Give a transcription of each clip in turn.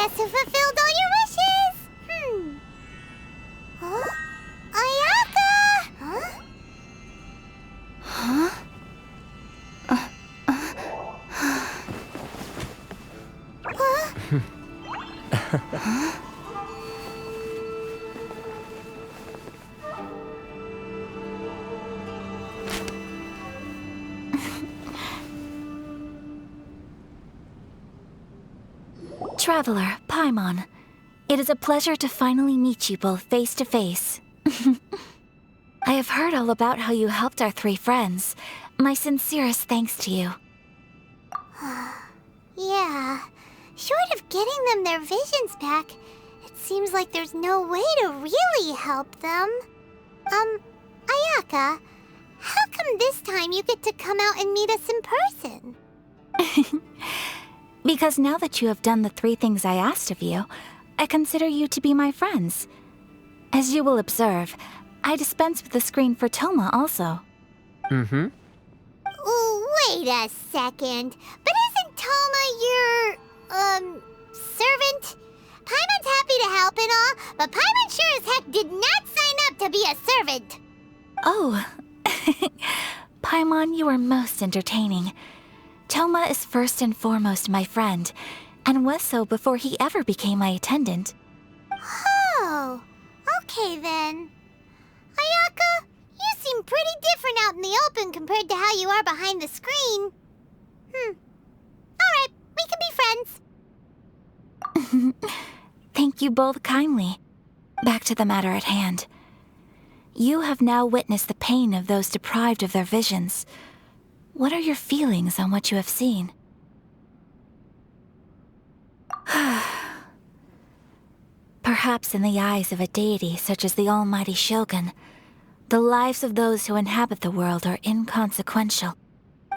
guess who fulfilled all your wishes? Huh? Ayaka! Huh? Huh? Huh? Traveler, Paimon, it is a pleasure to finally meet you both face to face. I have heard all about how you helped our 3 friends. My sincerest thanks to you. Yeah. Short of getting them their visions back, it seems like there's no way to really help them. Ayaka, how come this time you get to come out and meet us in person? Because now that you have done the 3 things I asked of you, I consider you to be my friends. As you will observe, I dispense with the screen for Toma also. Wait a second. But isn't Toma your, servant? Paimon's happy to help and all, but Paimon sure as heck did not sign up to be a servant. Oh. Paimon, you are most entertaining. Toma is first and foremost my friend, and was so before he ever became my attendant. Oh, okay then. Ayaka, you seem pretty different out in the open compared to how you are behind the screen. Alright, we can be friends. Thank you both kindly. Back to the matter at hand. You have now witnessed the pain of those deprived of their visions. What are your feelings on what you have seen? Perhaps in the eyes of a deity such as the almighty Shogun, the lives of those who inhabit the world are inconsequential.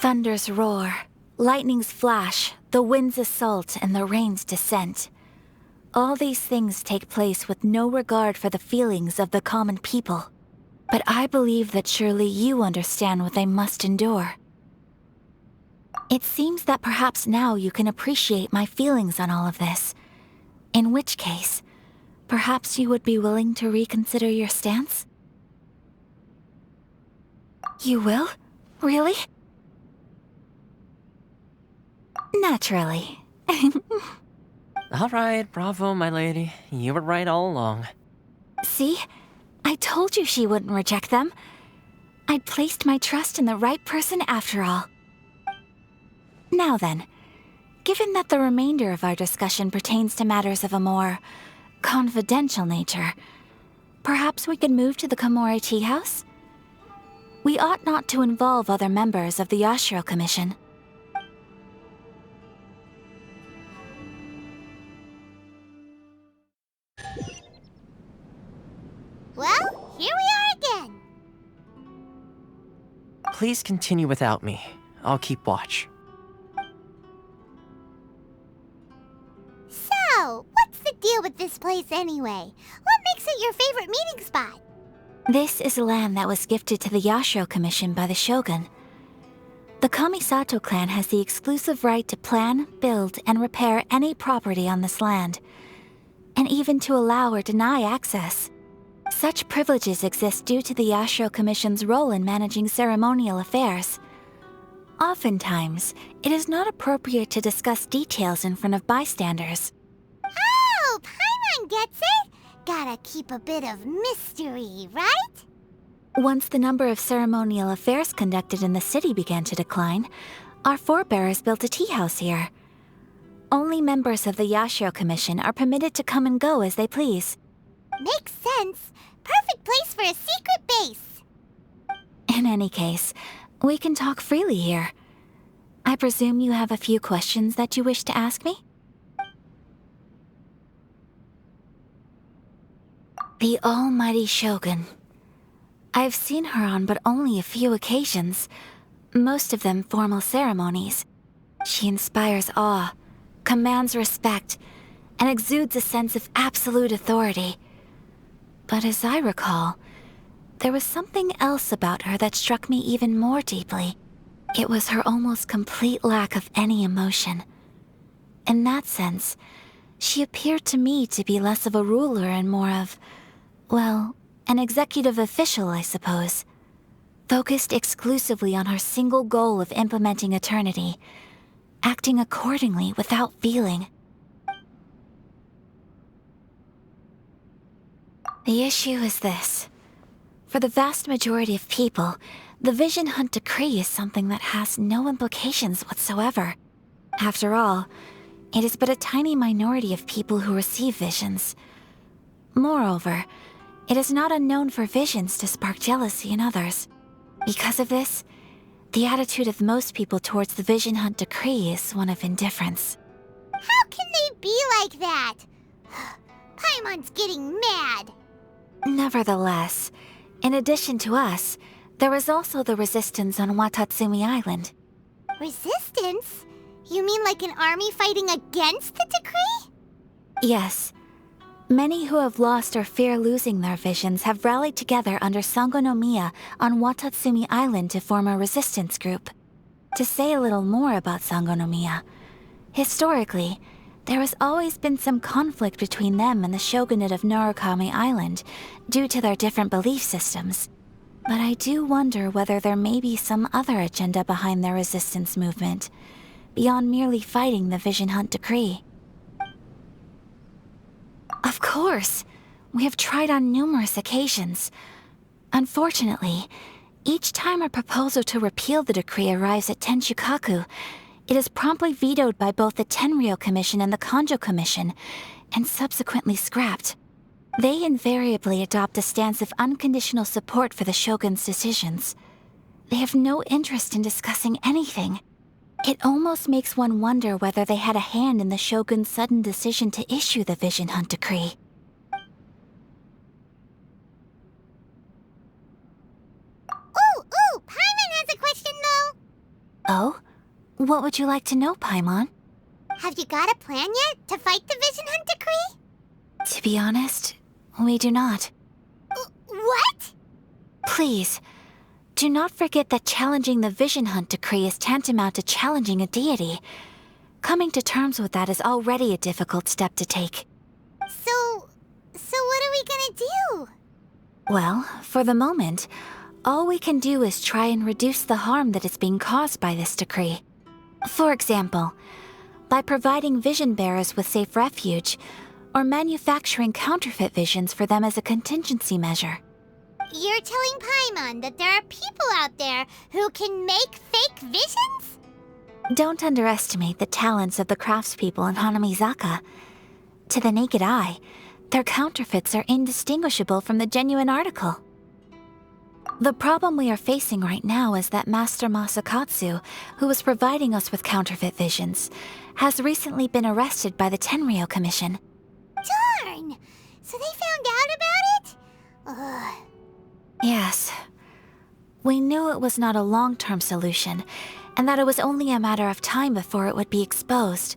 Thunders roar, lightnings flash, the winds assault, and the rains descent. All these things take place with no regard for the feelings of the common people. But I believe that surely you understand what they must endure. It seems that perhaps now you can appreciate my feelings on all of this. In which case, perhaps you would be willing to reconsider your stance? You will? Really? Naturally. All right, bravo, my lady. You were right all along. See? I told you she wouldn't reject them. I'd placed my trust in the right person after all. Now then, given that the remainder of our discussion pertains to matters of a more confidential nature, perhaps we could move to the Komori Tea House? We ought not to involve other members of the Yashiro Commission. Well, here we are again. Please continue without me. I'll keep watch. So, what's the deal with this place anyway? What makes it your favorite meeting spot? This is land that was gifted to the Yashiro Commission by the Shogun. The Kamisato clan has the exclusive right to plan, build, and repair any property on this land, and even to allow or deny access. Such privileges exist due to the Yashiro Commission's role in managing ceremonial affairs. Oftentimes, it is not appropriate to discuss details in front of bystanders. Oh, Paimon gets it! Gotta keep a bit of mystery, right? Once the number of ceremonial affairs conducted in the city began to decline, our forebears built a tea house here. Only members of the Yashiro Commission are permitted to come and go as they please. Makes sense. Perfect place for a secret base. In any case, we can talk freely here. I presume you have a few questions that you wish to ask me? The almighty Shogun. I've seen her on but only a few occasions, most of them formal ceremonies. She inspires awe, commands respect, and exudes a sense of absolute authority. But as I recall, there was something else about her that struck me even more deeply. It was her almost complete lack of any emotion. In that sense, She appeared to me to be less of a ruler and more of, well, an executive official, I suppose. Focused exclusively on her single goal of implementing eternity, acting accordingly without feeling. The issue is this. For the vast majority of people, the Vision Hunt Decree is something that has no implications whatsoever. After all, it is but a tiny minority of people who receive visions. Moreover, it is not unknown for visions to spark jealousy in others. Because of this, the attitude of most people towards the Vision Hunt Decree is one of indifference. How can they be like that? Paimon's getting mad. Nevertheless, in addition to us, there is also the resistance on Watatsumi Island. Resistance? You mean like an army fighting against the decree? Yes. Many who have lost or fear losing their visions have rallied together under Sangonomiya on Watatsumi Island to form a resistance group. To say a little more about Sangonomiya, historically, there has always been some conflict between them and the shogunate of Narukami Island due to their different belief systems. But I do wonder whether there may be some other agenda behind their resistance movement, beyond merely fighting the Vision Hunt Decree. Of course! We have tried on numerous occasions. Unfortunately, each time a proposal to repeal the decree arrives at Tenshukaku, it is promptly vetoed by both the Tenryou Commission and the Kanjo Commission, and subsequently scrapped. They invariably adopt a stance of unconditional support for the Shogun's decisions. They have no interest in discussing anything. It almost makes one wonder whether they had a hand in the Shogun's sudden decision to issue the Vision Hunt Decree. Ooh, Paimon has a question though. Oh? What would you like to know, Paimon? Have you got a plan yet to fight the Vision Hunt Decree? To be honest, we do not. What? Please, do not forget that challenging the Vision Hunt Decree is tantamount to challenging a deity. Coming to terms with that is already a difficult step to take. So what are we gonna do? Well, for the moment, all we can do is try and reduce the harm that is being caused by this decree. For example, by providing vision bearers with safe refuge, or manufacturing counterfeit visions for them as a contingency measure. You're telling Paimon that there are people out there who can make fake visions? Don't underestimate the talents of the craftspeople in Hanamizaka. To the naked eye, their counterfeits are indistinguishable from the genuine article. The problem we are facing right now is that Master Masakatsu, who was providing us with counterfeit visions, has recently been arrested by the Tenryou Commission. Darn! So they found out about it? Ugh. Yes. We knew it was not a long-term solution, and that it was only a matter of time before it would be exposed.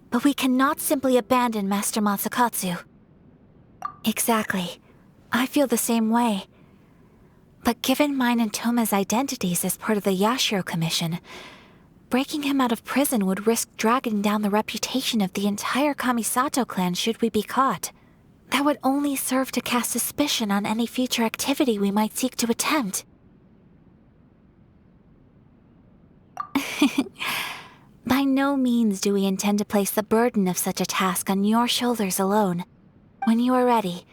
But we cannot simply abandon Master Masakatsu. Exactly. I feel the same way. But given mine and Toma's identities as part of the Yashiro Commission, breaking him out of prison would risk dragging down the reputation of the entire Kamisato clan should we be caught. That would only serve to cast suspicion on any future activity we might seek to attempt. By no means do we intend to place the burden of such a task on your shoulders alone. When you are ready,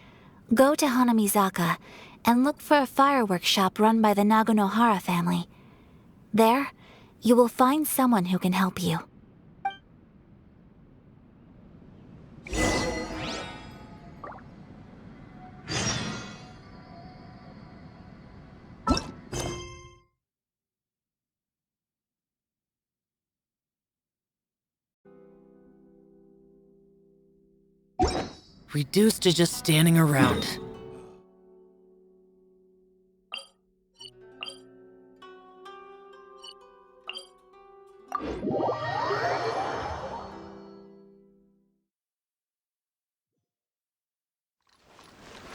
go to Hanamizaka and look for a fireworks shop run by the Naganohara family. There, you will find someone who can help you. Reduced to just standing around.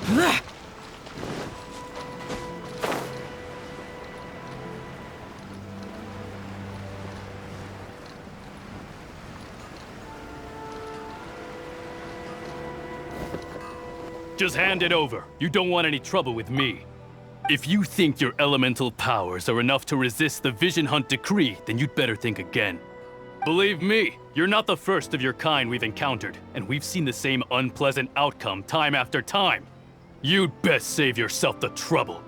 Blech! Just hand it over. You don't want any trouble with me. If you think your elemental powers are enough to resist the Vision Hunt decree, then you'd better think again. Believe me, you're not the first of your kind we've encountered, and we've seen the same unpleasant outcome time after time. You'd best save yourself the trouble.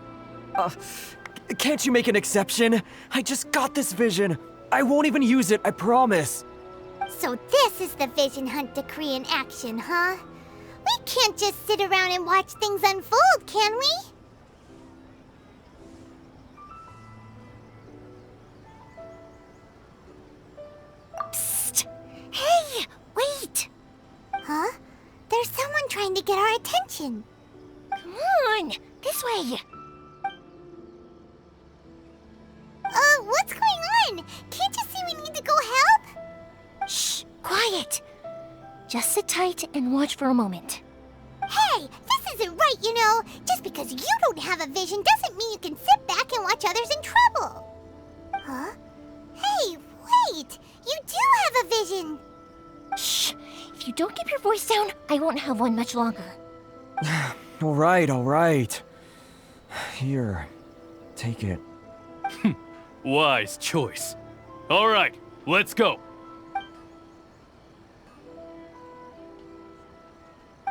Can't you make an exception? I just got this vision. I won't even use it, I promise. So this is the Vision Hunt decree in action, huh? We can't just sit around and watch things unfold, can we? Psst! Hey, wait! Huh? There's someone trying to get our attention. Come on, this way. What's going on? Can't you see we need to go help? Shh, quiet. Just sit tight and watch for a moment. Hey, this isn't right, you know. Just because you don't have a vision doesn't mean you can sit back and watch others in trouble. Huh? Hey, wait! You do have a vision! Shh! If you don't keep your voice down, I won't have one much longer. All right. Here, take it. Wise choice. All right, let's go.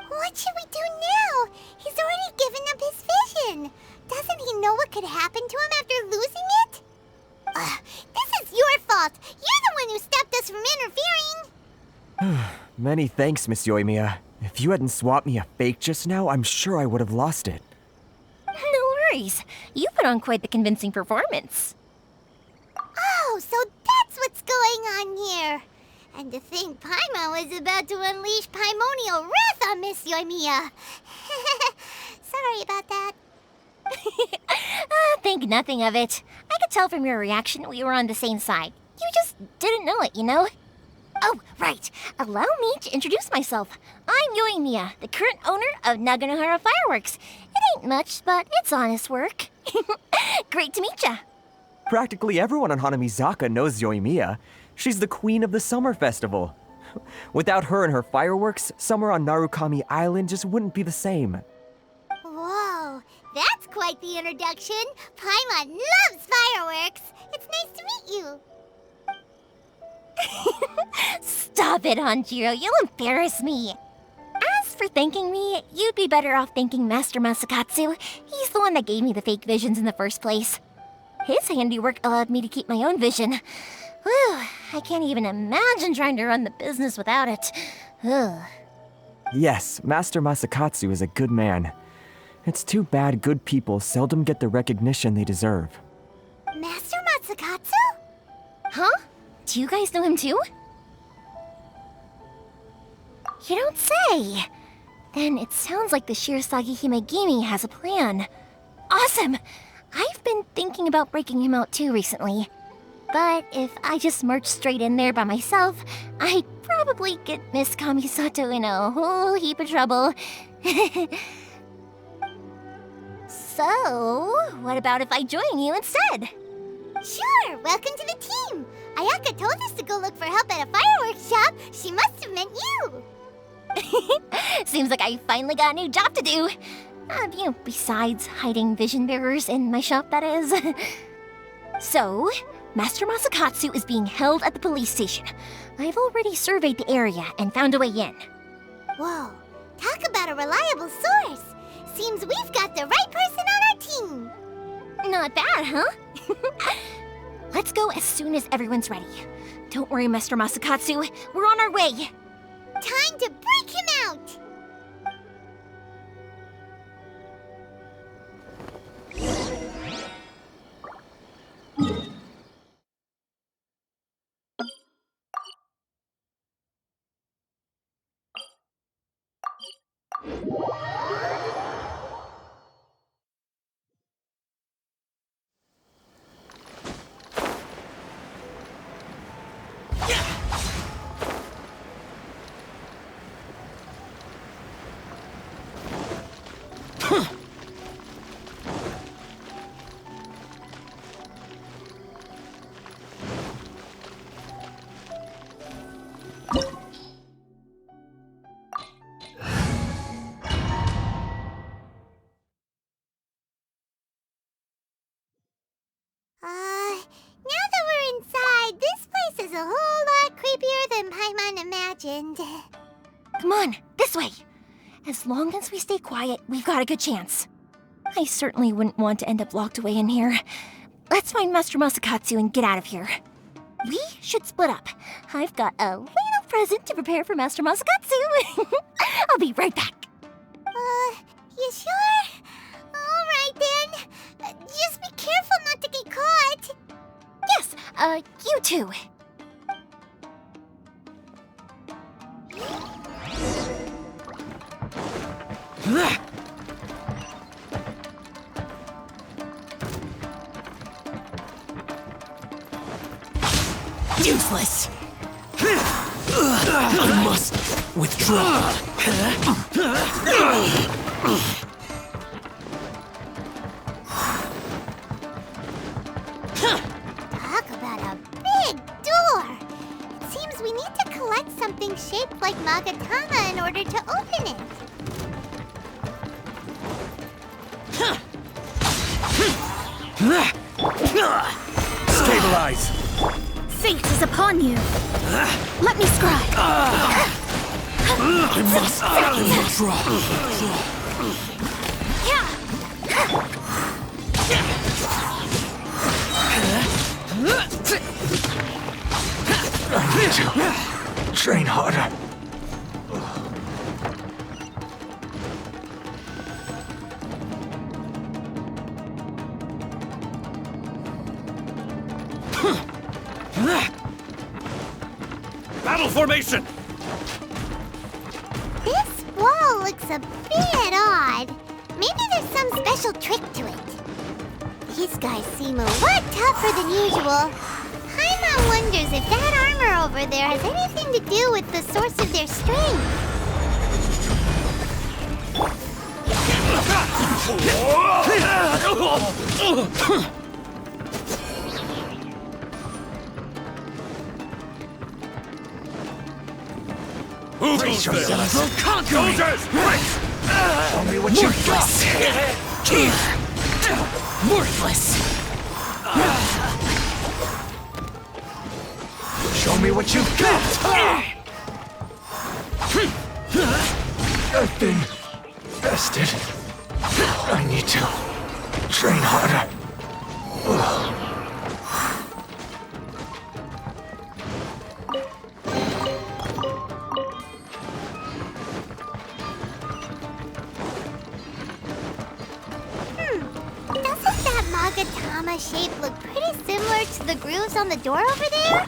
What should we do now? He's already given up his vision. Doesn't he know what could happen to him after losing it? This is your fault. You're the one who stopped us from interfering. Many thanks, Miss Yoimiya. If you hadn't swapped me a fake just now, I'm sure I would have lost it. No worries. You put on quite the convincing performance. Oh, so that's what's going on here. And to think Paimon was about to unleash Paimonial wrath on Miss Yoimiya. Sorry about that. Think nothing of it. I could tell from your reaction we were on the same side. You just didn't know it, you know? Oh, right. Allow me to introduce myself. I'm Yoimiya, the current owner of Naganohara Fireworks. It ain't much, but it's honest work. Great to meet ya. Practically everyone on Hanamizaka knows Yoimiya. She's the queen of the summer festival. Without her and her fireworks, summer on Narukami Island just wouldn't be the same. Whoa, that's quite the introduction. Paimon loves fireworks. It's nice to meet you. Stop it, Hanjiro. You'll embarrass me. As for thanking me, you'd be better off thanking Master Masakatsu. He's the one that gave me the fake visions in the first place. His handiwork allowed me to keep my own vision. Whew, I can't even imagine trying to run the business without it. Ugh. Yes, Master Masakatsu is a good man. It's too bad good people seldom get the recognition they deserve. Master Masakatsu? Huh? Do you guys know him too? You don't say! Then it sounds like the Shirasagi Himegimi has a plan. Awesome! I've been thinking about breaking him out too recently. But if I just marched straight in there by myself, I'd probably get Miss Kamisato in a whole heap of trouble. So, what about if I join you instead? Sure, welcome to the team. Ayaka told us to go look for help at a fireworks shop. She must have meant you. Seems like I finally got a new job to do. Besides hiding vision bearers in my shop, that is. So, Master Masakatsu is being held at the police station. I've already surveyed the area and found a way in. Whoa, talk about a reliable source. Seems we've got the right person on our team. Not bad, huh? Let's go as soon as everyone's ready. Don't worry, Master Masakatsu. We're on our way. Time to break him out. imagined. Come on, this way. As long as we stay quiet, we've got a good chance. I certainly wouldn't want to end up locked away in here. Let's find Master Masakatsu and get out of here. We should split up. I've got a little present to prepare for Master Masakatsu. I'll be right back. You sure? Alright then. Just be careful not to get caught. Yes, you too. Useless! I must withdraw. Talk about a big door. It seems we need to collect something shaped like Magatama in order to open it. Stabilize! Fate is upon you. Let me scribe. I must withdraw. I need to train harder. Battle formation! This wall looks a bit odd. Maybe there's some special trick to it. These guys seem a lot tougher than usual. Paimon wonders if that armor over there has anything to do with the source of their strength. Brace yourselves. Soldiers, break! Show me what you've got. Worthless! Show me what you've got. I've been bested. I need to train harder. Doesn't that Magatama shape look pretty similar to the grooves on the door over there?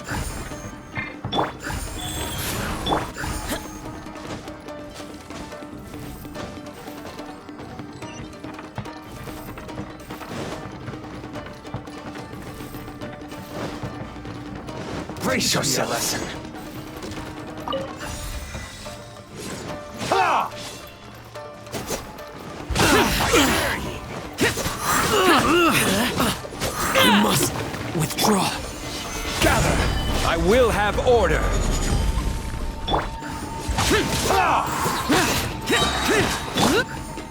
Brace yourselves. I must withdraw. Gather. I will have order.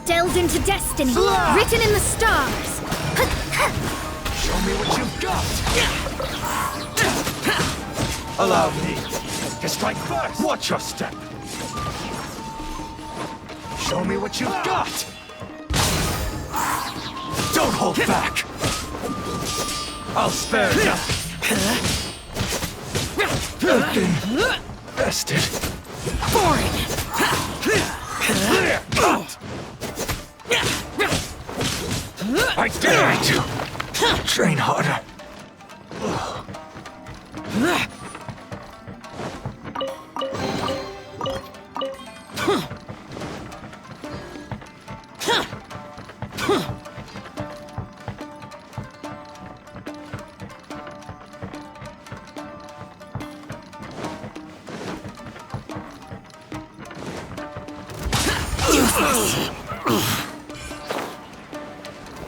Delved into destiny, written in the stars. Show me what you've got. Allow me to strike first. Watch your step. Show me what you've got. Don't hold back. I'll spare nothing. I've been bested. Boring! I dare you to train harder.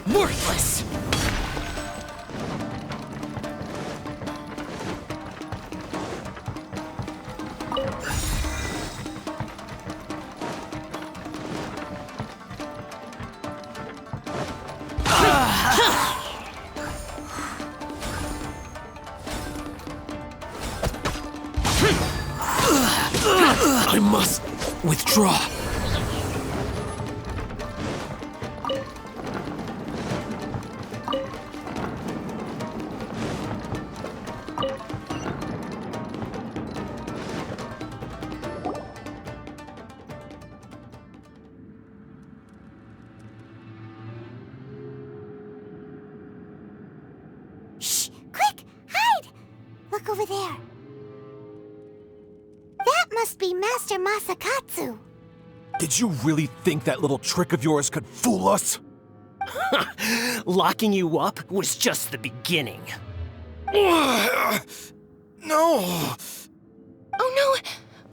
Worthless! I must withdraw. Shh! Quick! Hide! Look over there. That must be Master Masakatsu. Did you really think that little trick of yours could fool us? Locking you up was just the beginning. No! Oh no!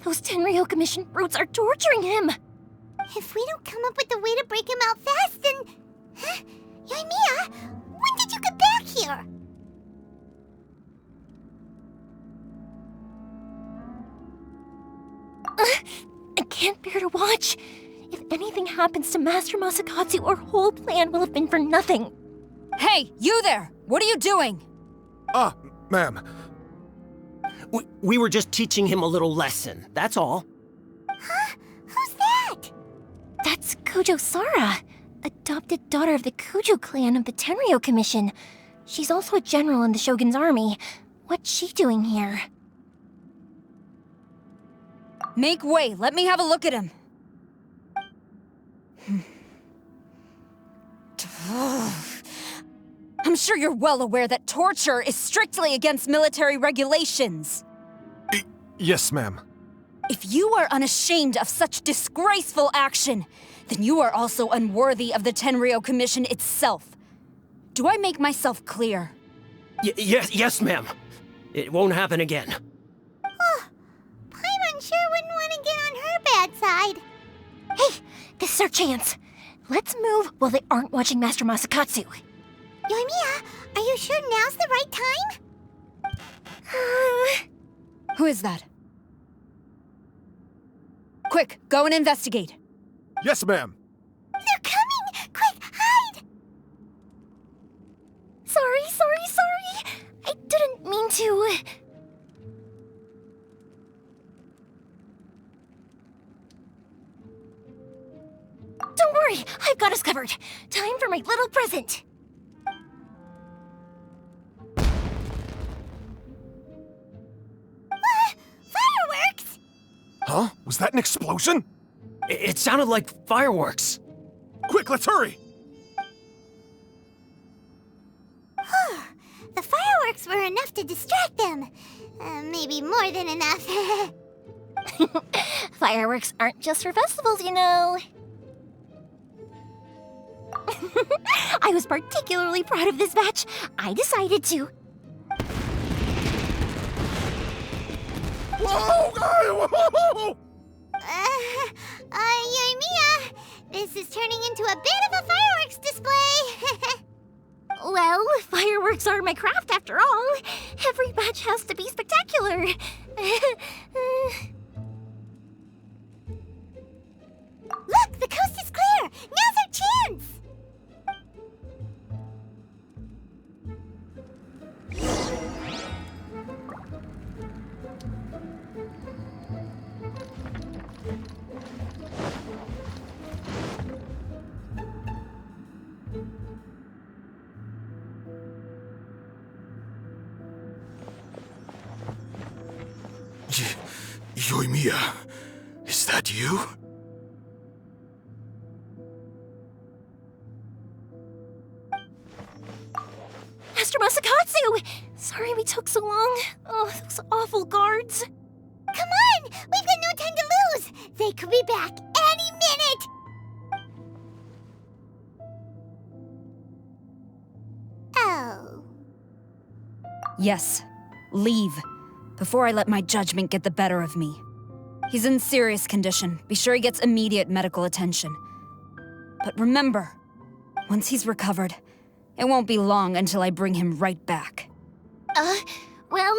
Those Tenryo Commission brutes are torturing him! If we don't come up with a way to break him out fast, then... Huh? Yoimiya, when did you get back here? I can't bear to watch. If anything happens to Master Masakatsu, our whole plan will have been for nothing. Hey, you there! What are you doing? Ma'am. We were just teaching him a little lesson, that's all. Huh? Who's that? That's Kujo Sara, adopted daughter of the Kujo clan of the Tenryo Commission. She's also a general in the Shogun's army. What's she doing here? Make way, let me have a look at him. I'm sure you're well aware that torture is strictly against military regulations. Yes, ma'am. If you are unashamed of such disgraceful action, then you are also unworthy of the Tenryo Commission itself. Do I make myself clear? Yes, ma'am. It won't happen again. Paimon sure wouldn't want to get on her bad side. Hey, this is our chance. Let's move while they aren't watching Master Masakatsu. Yoimiya, are you sure now's the right time? Who is that? Quick, go and investigate. Yes, ma'am. They're coming! Quick, hide! Sorry. I didn't mean to. Don't worry, I've got us covered. Time for my little present. Fireworks! Huh? Was that an explosion? It sounded like fireworks. Quick, let's hurry! The fireworks were enough to distract them. Maybe more than enough. Fireworks aren't just for festivals, you know. I was particularly proud of this batch. I decided to. Whoa! Yoimiya, this is turning into a bit of a fireworks display. Well, fireworks are my craft after all. Every batch has to be spectacular. Look, the coast is clear. Now's our chance. Yoimiya, is that you? Master Masakatsu! Sorry we took so long. Oh, those awful guards. Come on, we've got no time to lose. They could be back any minute. Oh. Yes, leave. Before I let my judgment get the better of me. He's in serious condition. Be sure he gets immediate medical attention. But remember, once he's recovered, it won't be long until I bring him right back. Well...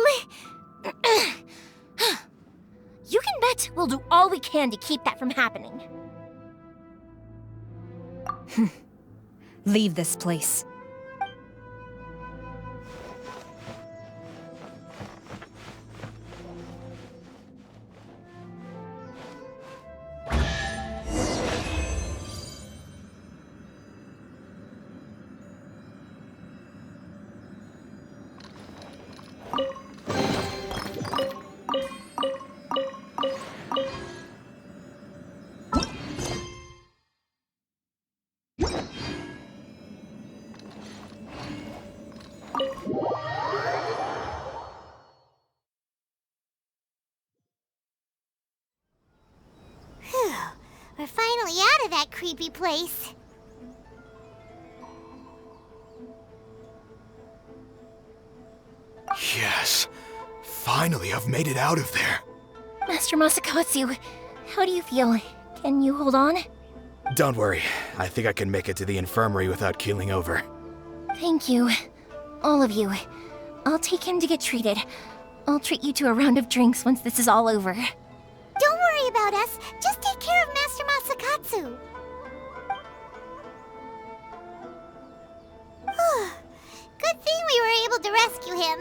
You can bet we'll do all we can to keep that from happening. Leave this place. that creepy place. Yes. Finally, I've made it out of there. Master Masakatsu, how do you feel? Can you hold on? Don't worry. I think I can make it to the infirmary without keeling over. Thank you. All of you. I'll take him to get treated. I'll treat you to a round of drinks once this is all over. Don't worry about us. Just take care of Master Masakatsu. Good thing we were able to rescue him.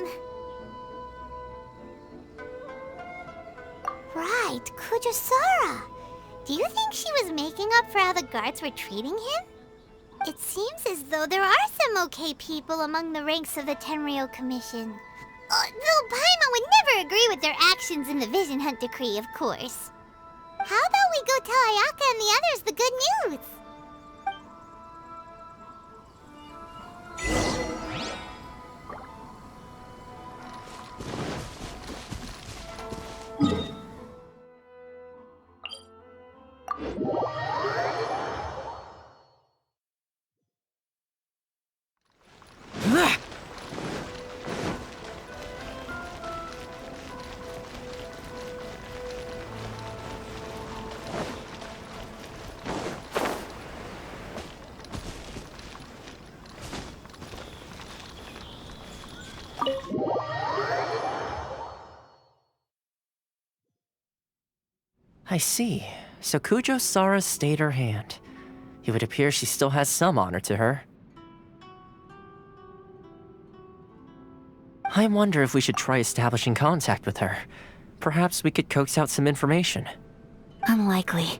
Right, Kujosara. Do you think she was making up for how the guards were treating him? It seems as though there are some okay people among the ranks of the Tenryou Commission. Though Paimon would never agree with their actions in the Vision Hunt Decree, of course. How about we go tell Ayaka and the others the good news? I see. So Kujosara stayed her hand. It would appear she still has some honor to her. I wonder if we should try establishing contact with her. Perhaps we could coax out some information. Unlikely.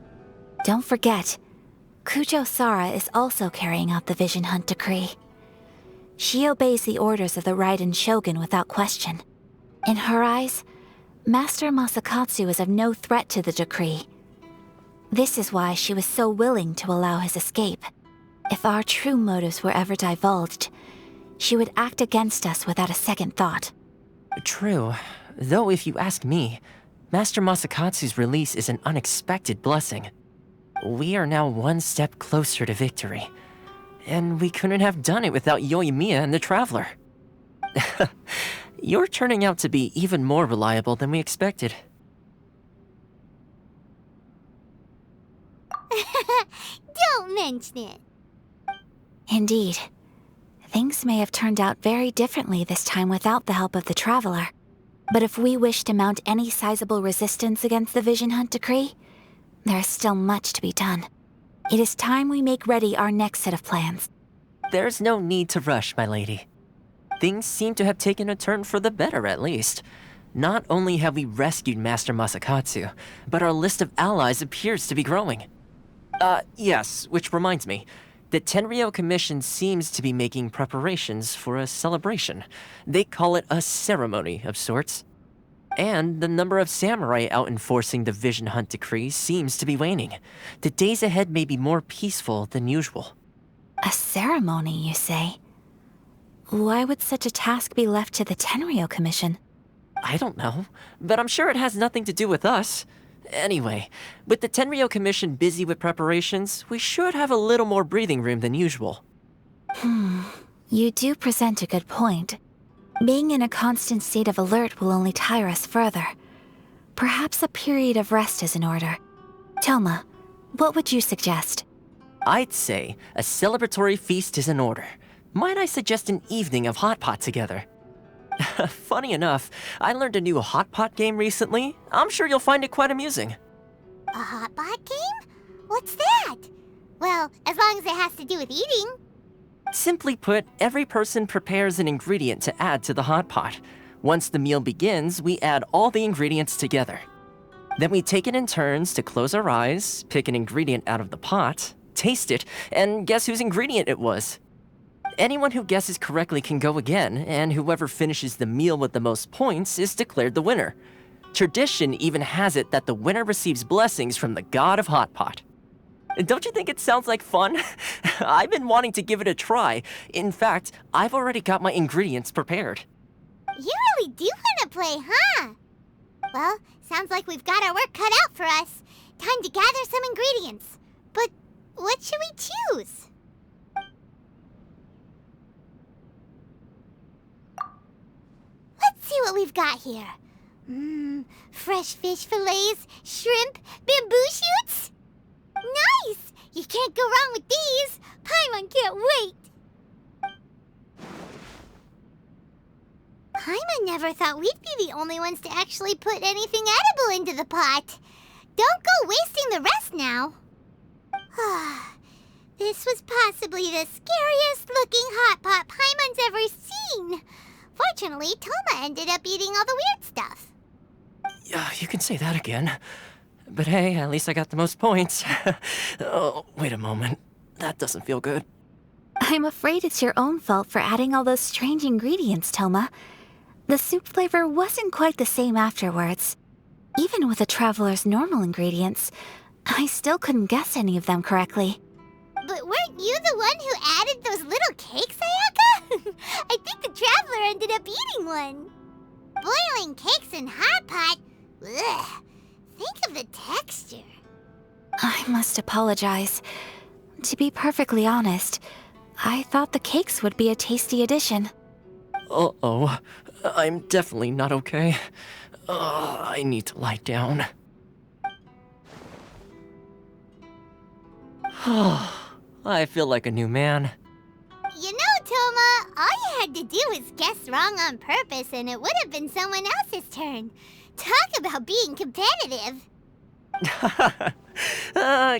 Don't forget, Kujosara is also carrying out the Vision Hunt Decree. She obeys the orders of the Raiden Shogun without question. In her eyes, Master Masakatsu is of no threat to the decree. This is why she was so willing to allow his escape. If our true motives were ever divulged, she would act against us without a second thought. True. Though if you ask me, Master Masakatsu's release is an unexpected blessing. We are now one step closer to victory. And we couldn't have done it without Yoimiya and the Traveler. You're turning out to be even more reliable than we expected. Don't mention it. Indeed. Things may have turned out very differently this time without the help of the Traveler. But if we wish to mount any sizable resistance against the Vision Hunt Decree, there is still much to be done. It is time we make ready our next set of plans. There's no need to rush, my lady. Things seem to have taken a turn for the better, at least. Not only have we rescued Master Masakatsu, but our list of allies appears to be growing. Yes, which reminds me. The Tenryou Commission seems to be making preparations for a celebration. They call it a ceremony of sorts. And the number of samurai out enforcing the Vision Hunt Decree seems to be waning. The days ahead may be more peaceful than usual. A ceremony, you say? Why would such a task be left to the Tenryou Commission? I don't know, but I'm sure it has nothing to do with us. Anyway, with the Tenryou Commission busy with preparations, we should have a little more breathing room than usual. You do present a good point. Being in a constant state of alert will only tire us further. Perhaps a period of rest is in order. Toma, what would you suggest? I'd say a celebratory feast is in order. Might I suggest an evening of hot pot together? Funny enough, I learned a new hot pot game recently. I'm sure you'll find it quite amusing. A hot pot game? What's that? Well, as long as it has to do with eating. Simply put, every person prepares an ingredient to add to the hot pot. Once the meal begins, we add all the ingredients together. Then we take it in turns to close our eyes, pick an ingredient out of the pot, taste it, and guess whose ingredient it was. Anyone who guesses correctly can go again, and whoever finishes the meal with the most points is declared the winner. Tradition even has it that the winner receives blessings from the god of hot pot. Don't you think it sounds like fun? I've been wanting to give it a try. In fact, I've already got my ingredients prepared. You really do want to play, huh? Well, sounds like we've got our work cut out for us. Time to gather some ingredients. But What should we choose? Let's see what we've got here. Fresh fish fillets, shrimp, bamboo shoots. Nice! You can't go wrong with these. Paimon can't wait. Paimon never thought we'd be the only ones to actually put anything edible into the pot. Don't go wasting the rest now. This was possibly the scariest looking hot pot Paimon's ever seen. Fortunately, Toma ended up eating all the weird stuff. Yeah, you can say that again. But hey, at least I got the most points. Oh, wait a moment. That doesn't feel good. I'm afraid it's your own fault for adding all those strange ingredients, Toma. The soup flavor wasn't quite the same afterwards. Even with the traveler's normal ingredients, I still couldn't guess any of them correctly. But weren't you the one who added those little cakes, Ayaka? I think the traveler ended up eating one. Boiling cakes in hot pot? Ugh. Think of the texture. I must apologize. To be perfectly honest, I thought the cakes would be a tasty addition. Uh-oh. I'm definitely not okay. I need to lie down. I feel like a new man. You know, Toma, all you had to do was guess wrong on purpose and it would have been someone else's turn. Talk about being competitive.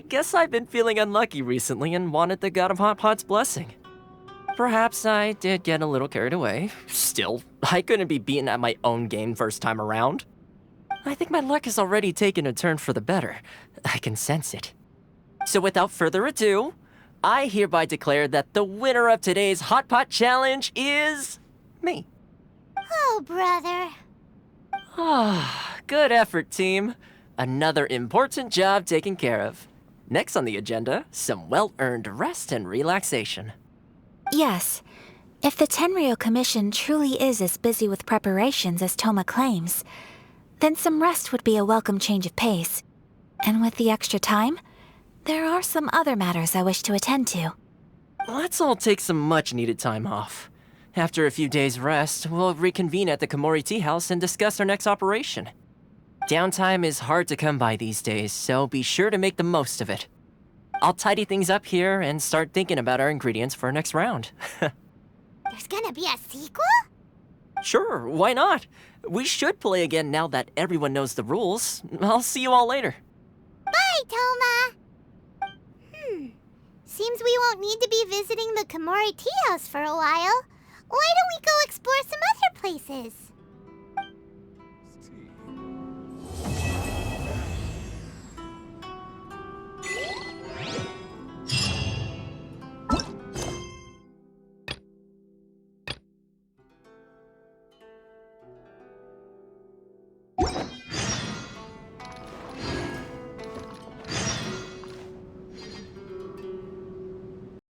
Guess I've been feeling unlucky recently and wanted the God of Hot Pot's blessing. Perhaps I did get a little carried away. Still, I couldn't be beaten at my own game first time around. I think my luck has already taken a turn for the better. I can sense it. So without further ado, I hereby declare that the winner of today's Hot Pot Challenge is me. Oh, brother. Good effort, team. Another important job taken care of. Next on the agenda, some well-earned rest and relaxation. Yes, if the Tenryou Commission truly is as busy with preparations as Toma claims, then some rest would be a welcome change of pace. And with the extra time, there are some other matters I wish to attend to. Let's all take some much-needed time off. After a few days' rest, we'll reconvene at the Komori Tea House and discuss our next operation. Downtime is hard to come by these days, so be sure to make the most of it. I'll tidy things up here and start thinking about our ingredients for our next round. There's gonna be a sequel? Sure, why not? We should play again now that everyone knows the rules. I'll see you all later. Bye, Toma. Seems we won't need to be visiting the Komori Tea House for a while. Why don't we go explore some other places?